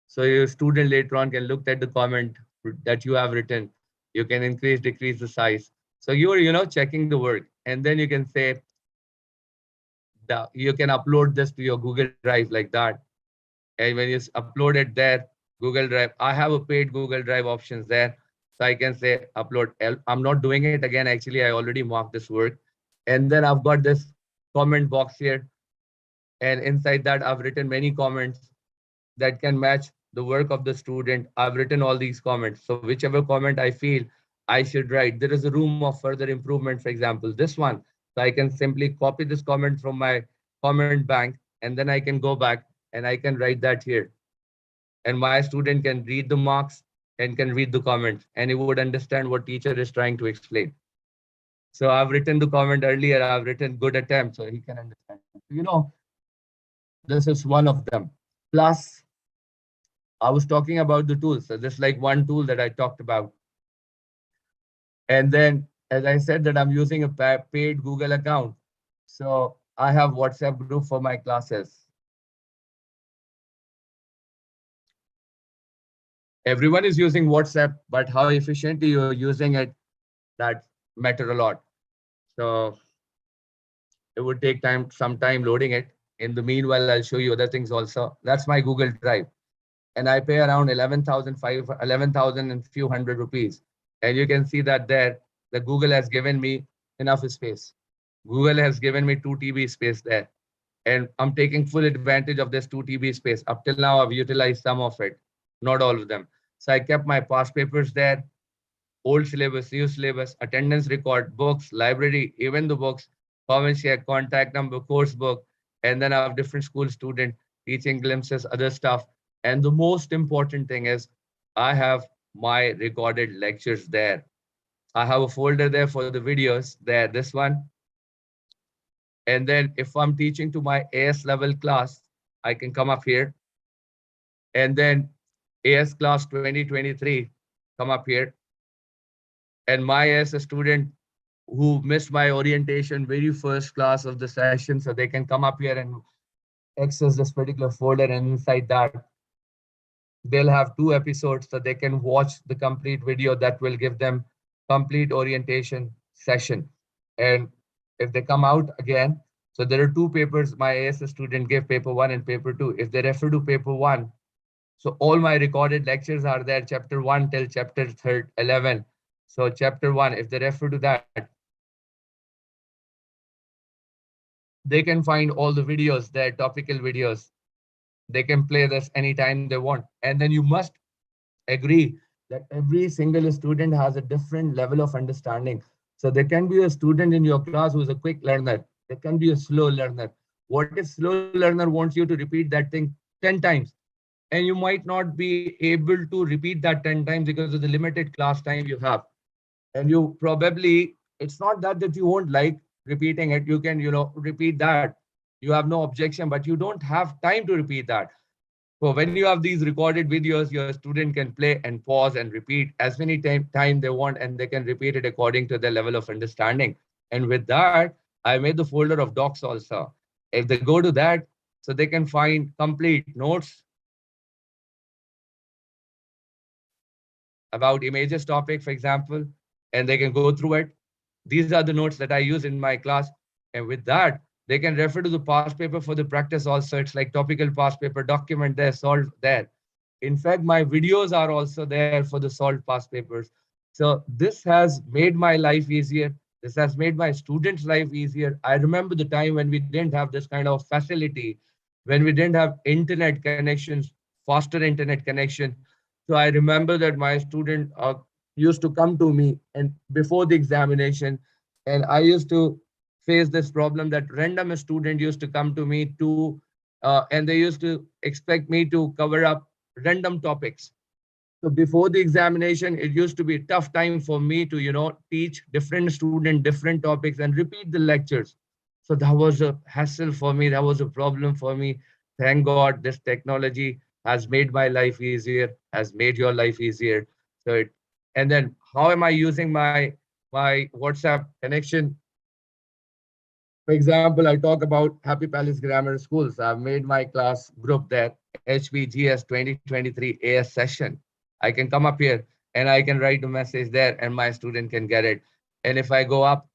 So your student later on can look at the comment that you have written. You can increase, decrease the size. So you're, checking the work. And then you can say that you can upload this to your Google Drive like that. And when you upload it there, Google Drive, I have a paid Google Drive options there. So I can say upload. I'm not doing it again. Actually, I already marked this work. And then I've got this comment box here. And inside that, I've written many comments that can match the work of the student. I've written all these comments. So whichever comment I feel I should write, there is a room of further improvement. For example, this one. So I can simply copy this comment from my comment bank, and then I can go back and I can write that here. And my student can read the marks and can read the comments, and he would understand what teacher is trying to explain. So I've written the comment earlier, I've written good attempt, so he can understand. This is one of them. Plus, I was talking about the tools. So this is like one tool that I talked about. And then, as I said, that I'm using a paid Google account. So I have WhatsApp group for my classes. Everyone is using WhatsApp, but how efficiently you're using it, that matter a lot. So it would take some time loading it. In the meanwhile, I'll show you other things also. That's my Google Drive. And I pay around 11,000 and few hundred rupees. And you can see that there, the Google has given me enough space. Google has given me 2 TB space there. And I'm taking full advantage of this 2 TB space. Up till now, I've utilized some of it, not all of them. So I kept my past papers there, old syllabus, new syllabus, attendance record, books, library, even the books, comment share, contact number, course book, and then I have different school student, teaching glimpses, other stuff. And the most important thing is I have my recorded lectures there. I have a folder there for the videos there, this one. And then if I'm teaching to my AS level class, I can come up here. And then AS class 2023, come up here. And my AS student who missed my orientation very first class of the session, so they can come up here and access this particular folder, and inside that they'll have 2 episodes, so they can watch the complete video that will give them complete orientation session. And if they come out again, so there are 2 papers my AS student gave, paper 1 and paper 2. If they refer to paper 1, so all my recorded lectures are there, chapter 1 till chapter 11. So chapter 1, if they refer to that, they can find all the videos there, topical videos. They can play this anytime they want. And then you must agree that every single student has a different level of understanding. So there can be a student in your class who is a quick learner. There can be a slow learner. What if slow learner wants you to repeat that thing 10 times? And you might not be able to repeat that 10 times because of the limited class time you have. And you probably, it's not that you won't like repeating it. You can, repeat that. You have no objection, but you don't have time to repeat that. So when you have these recorded videos, your student can play and pause and repeat as many time they want, and they can repeat it according to their level of understanding. And with that, I made the folder of docs also. If they go to that, so they can find complete notes about images topic, for example, and they can go through it. These are the notes that I use in my class. And with that, they can refer to the past paper for the practice also. It's like topical past paper, document there, solve there. In fact, my videos are also there for the solved past papers. So this has made my life easier. This has made my students' life easier. I remember the time when we didn't have this kind of facility, when we didn't have internet connections, faster internet connection. So I remember that my student used to come to me and before the examination, and I used to face this problem that random student used to come to me and they used to expect me to cover up random topics. So before the examination, it used to be a tough time for me to, teach different student, different topics and repeat the lectures. So that was a hassle for me. That was a problem for me. Thank God this technology has made my life easier, has made your life easier. So and then how am I using my WhatsApp connection? For example, I talk about Happy Palace Grammar Schools. I've made my class group there, HPGS 2023 AS session. I can come up here and I can write a message there and my student can get it. And if I go up,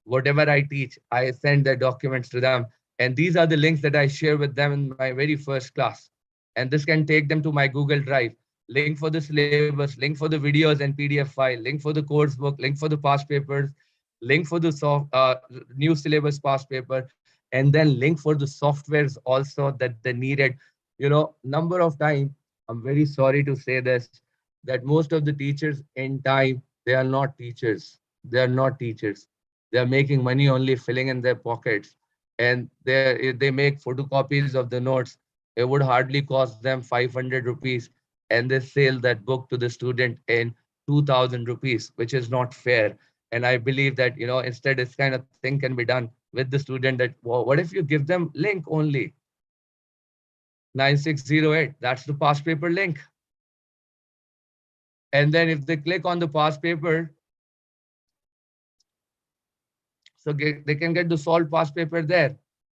whatever I teach, I send the documents to them. And these are the links that I share with them in my very first class. And this can take them to my Google Drive. Link for the syllabus, link for the videos and PDF file, link for the course book, link for the past papers, link for the new syllabus past paper, and then link for the softwares also that they needed. Number of time, I'm very sorry to say this, that most of the teachers in time, they are not teachers. They are not teachers. They are making money only filling in their pockets. And they make photocopies of the notes. It would hardly cost them 500 rupees. And they sell that book to the student in 2000 rupees, which is not fair. And I believe that, instead this kind of thing can be done with the student that, well, what if you give them link only 9608? That's the past paper link. And then if they click on the past paper, so they can get the solved past paper there.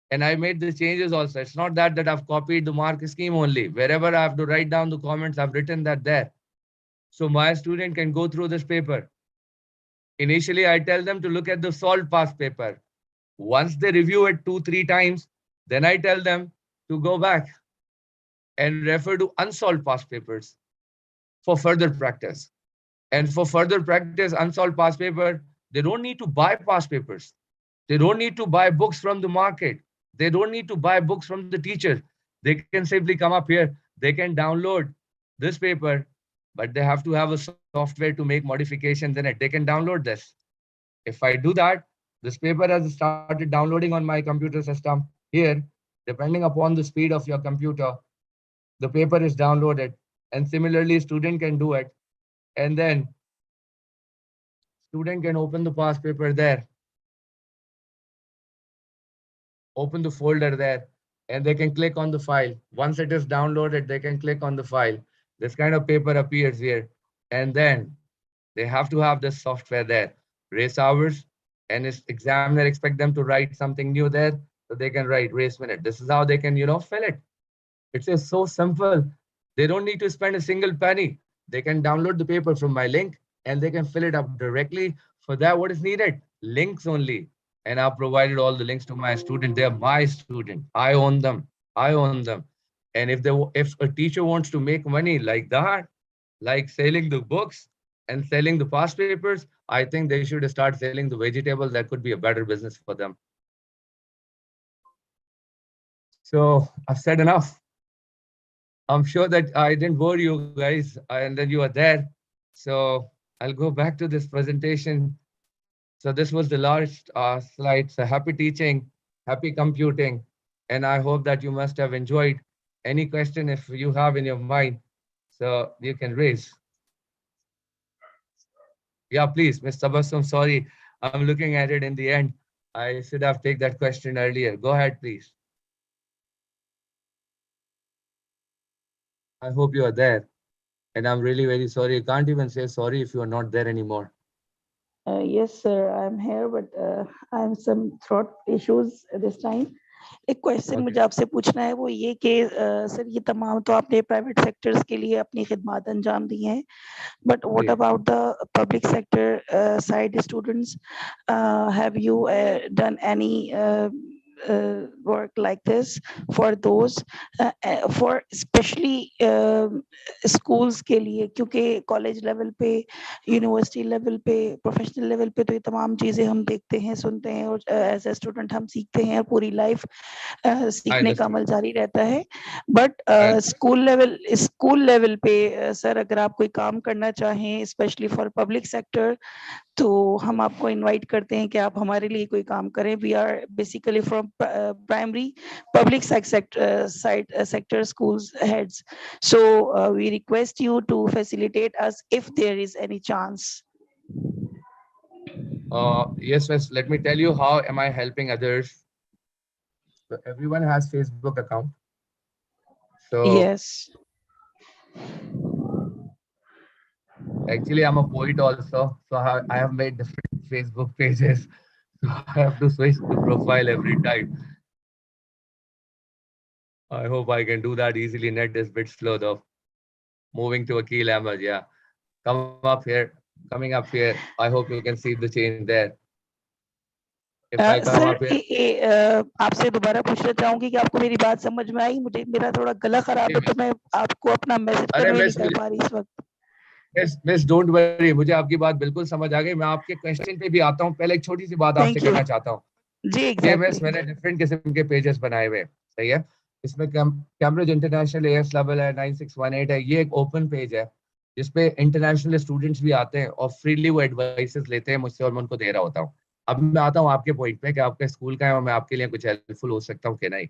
And I made the changes also. It's not that I've copied the mark scheme only. Wherever I have to write down the comments, I've written that there. So my student can go through this paper. Initially, I tell them to look at the solved past paper. Once they review it 2-3 times, then I tell them to go back and refer to unsolved past papers for further practice. And for further practice, unsolved past paper, they don't need to buy past papers. They don't need to buy books from the market. They don't need to buy books from the teacher. They can simply come up here. They can download this paper, but they have to have a software to make modifications in it. They can download this. If I do that, this paper has started downloading on my computer system here. Depending upon the speed of your computer, the paper is downloaded. And similarly, student can do it. And then student can open the past paper there, open the folder there, and they can click on the file. Once it is downloaded, they can click on the file. This kind of paper appears here. And then they have to have this software there. Race hours, and its examiner expect them to write something new there, so they can write race minute. This is how they can, fill it. It is so simple. They don't need to spend a single penny. They can download the paper from my link and they can fill it up directly. For that, what is needed? Links only. And I've provided all the links to my student. They're my student. I own them. I own them. And if a teacher wants to make money like that, like selling the books and selling the past papers, I think they should start selling the vegetables. That could be a better business for them. So I've said enough. I'm sure that I didn't bore you guys and then you are there. So I'll go back to this presentation. So this was the last slide. So happy teaching, happy computing. And I hope that you must have enjoyed. Any question if you have in your mind, so you can raise. Yeah, please, Ms. Tabassum, sorry, I'm looking at it in the end. I should have taken that question earlier. Go ahead, please. I hope you are there. And I'm really very sorry. You can't even say sorry if you are not there anymore. Yes, sir, I'm here, but I have some throat issues this time. एक question मुझे आपसे पूछना है वो ये कि sir ये तमाम तो आपने प्राइवेट सेक्टर्स के लिए अपनी खिदमत अंजाम दी हैं but what about the public sector side students have you done any work like this for those for especially schools के लिए क्योंकि कॉलेज लेवल पे यूनिवर्सिटी लेवल पे प्रोफेशनल लेवल पे तो ये तमाम चीजें हम देखते हैं सुनते हैं और एज ए स्टूडेंट हम सीखते हैं और पूरी लाइफ सीखने का अमल जारी रहता है बट स्कूल लेवल पे सर अगर आप कोई काम करना चाहें स्पेशली फॉर पब्लिक सेक्टर तो हम आपको इनवाइट करते हैं कि आप हमारे लिए कोई काम करें we are basically from primary public sector schools heads. So we request you to facilitate us if there is any chance. Yes, miss. Let me tell you how am I helping others. So everyone has Facebook account. So Yes. actually, I'm a poet also. So I have made different Facebook pages. So I have to switch the profile every time. I hope I can do that easily. Net is a bit slow though. Moving to Aqeel Ahmed, yeah. Come up here, coming up here. I hope you can see the change there. If I come sir up here, आपसे दोबारा पूछना चाहूंगी कि आपको मेरी बात समझ में आई? मुझे मेरा थोड़ा गला खराब है तो मैं आपको अपना मैसेज अरे कन्वे नहीं मिस कर पा रही इस वक्त. मिस डोंट वरी, मुझे आपकी बात बिल्कुल समझ आ गई. मैं आपके क्वेश्चन पे भी आता हूँ. पहले एक छोटी सी बात आपसे थैंक यू करना चाहता हूँ. जी. ये मिस एग्जैक्टली. मैंने डिफरेंट किस्म के पेजेस बनाए हुए हैं, सही है. इसमें कैम्ब्रिज इंटरनेशनल एएस लेवल है, 9618 है. ये एक ओपन पेज है जिसपे इंटरनेशनल स्टूडेंट्स भी आते हैं और फ्रीली वो एडवाइसेस लेते हैं मुझसे और मैं उनको दे रहा होता हूँ. अब मैं आता हूँ आपके पॉइंट पे कि आपके स्कूल का है और मैं आपके लिए कुछ हेल्पफुल हो सकता हूँ कि नहीं.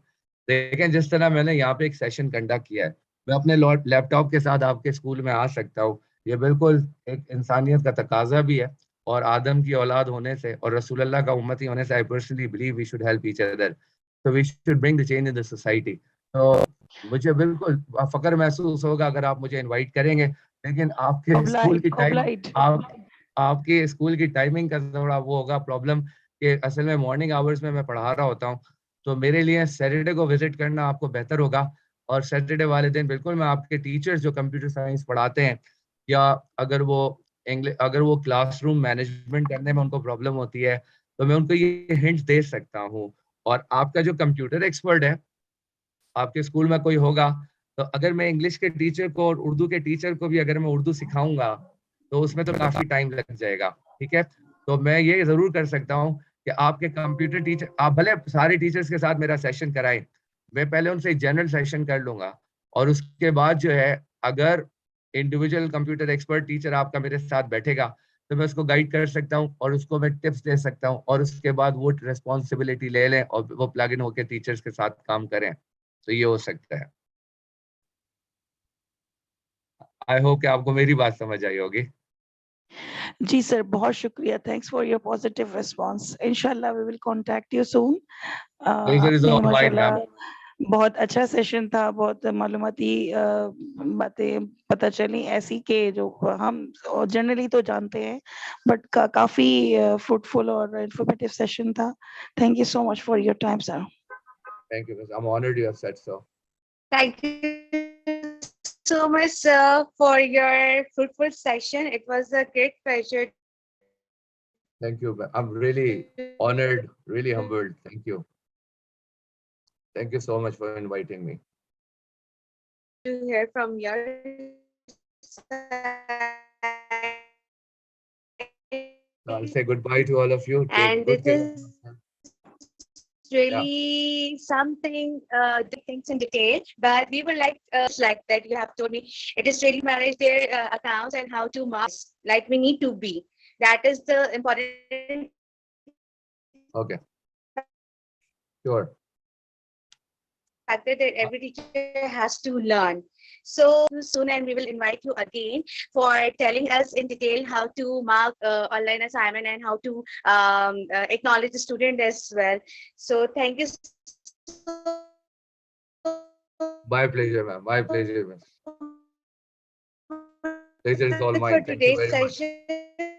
लेकिन जिस तरह मैंने यहाँ पे एक सेशन कंडक्ट किया है, मैं अपने लैपटॉप के साथ आपके स्कूल में आ सकता हूँ. ये बिल्कुल एक इंसानियत का तकाजा भी है और आदम की औलाद होने से और रसूल अल्लाह का उम्मती होने से I personally believe we should help each other. So we should bring the change in the society. तो मुझे बिल्कुल फख्र महसूस होगा अगर आप मुझे इनवाइट करेंगे. लेकिन आपके स्कूल की टाइम ऑब्लाइट. आपके स्कूल की टाइमिंग का थोड़ा वो होगा प्रॉब्लम कि असल में मॉर्निंग आवर्स में मैं पढ़ा रहा होता हूँ. तो मेरे लिए सैटरडे को विजिट करना आपको बेहतर होगा. और सैटरडे वाले दिन बिल्कुल मैं आपके टीचर्स जो कंप्यूटर साइंस पढ़ाते हैं या अगर वो क्लासरूम मैनेजमेंट करने में उनको प्रॉब्लम होती है तो मैं उनको ये हिंट दे सकता हूँ. और आपका जो कंप्यूटर एक्सपर्ट है आपके स्कूल में कोई होगा, तो अगर मैं इंग्लिश के टीचर को और उर्दू के टीचर को भी अगर मैं उर्दू सिखाऊंगा तो उसमें तो काफी टाइम लग जाएगा. ठीक है, तो मैं ये जरूर कर सकता हूँ कि आपके कंप्यूटर टीचर, आप भले सारे टीचर्स के साथ मेरा सेशन कराएं, मैं पहले उनसे जनरल सेशन कर लूंगा और उसके बाद जो है अगर इंडिविजुअल कंप्यूटर एक्सपर्ट टीचर आपका मेरे साथ बैठेगा तो मैं उसको गाइड कर सकता हूँ और उसको मैं टिप्स दे सकता हूँ और उसके बाद वो रिस्पॉन्सिबिलिटी ले लें और वो प्लग इन होकर टीचर्स के साथ काम करें. तो ये हो सकता है. आई होप कि आपको मेरी बात समझ आई होगी. जी सर, बहुत शुक्रिया. Thanks for your positive response. इंशाल्लाह we will contact you soon. Pleasure is आपने ऑल माइन माशाल्लाह मैम. बहुत अच्छा सेशन था. बहुत मालूमाती बातें पता चली ऐसी के जो हम जनरली तो जानते हैं, बट काफी फ्रूटफुल और इंफॉर्मेटिव सेशन था. Thank you so much for your time sir. Thank you. I'm honored you have said so. Thank you so much, sir, for your fruitful session. It was a great pleasure Thank you. I'm really honored, really humbled. Thank you. Thank you so much for inviting me. to hear from your I'll say goodbye to all of you. Take and good this care of is yourself. really something the things in detail, but we would like that you have told me it is really manage their accounts and how to mark like we need to be. That is the important Okay. Sure. factor that every teacher has to learn. So soon, and we will invite you again for telling us in detail how to mark online assignment and how to acknowledge the student as well. So thank you My pleasure, ma'am. My pleasure, ma'am. Pleasure is all for mine. Thank you today's very much. session.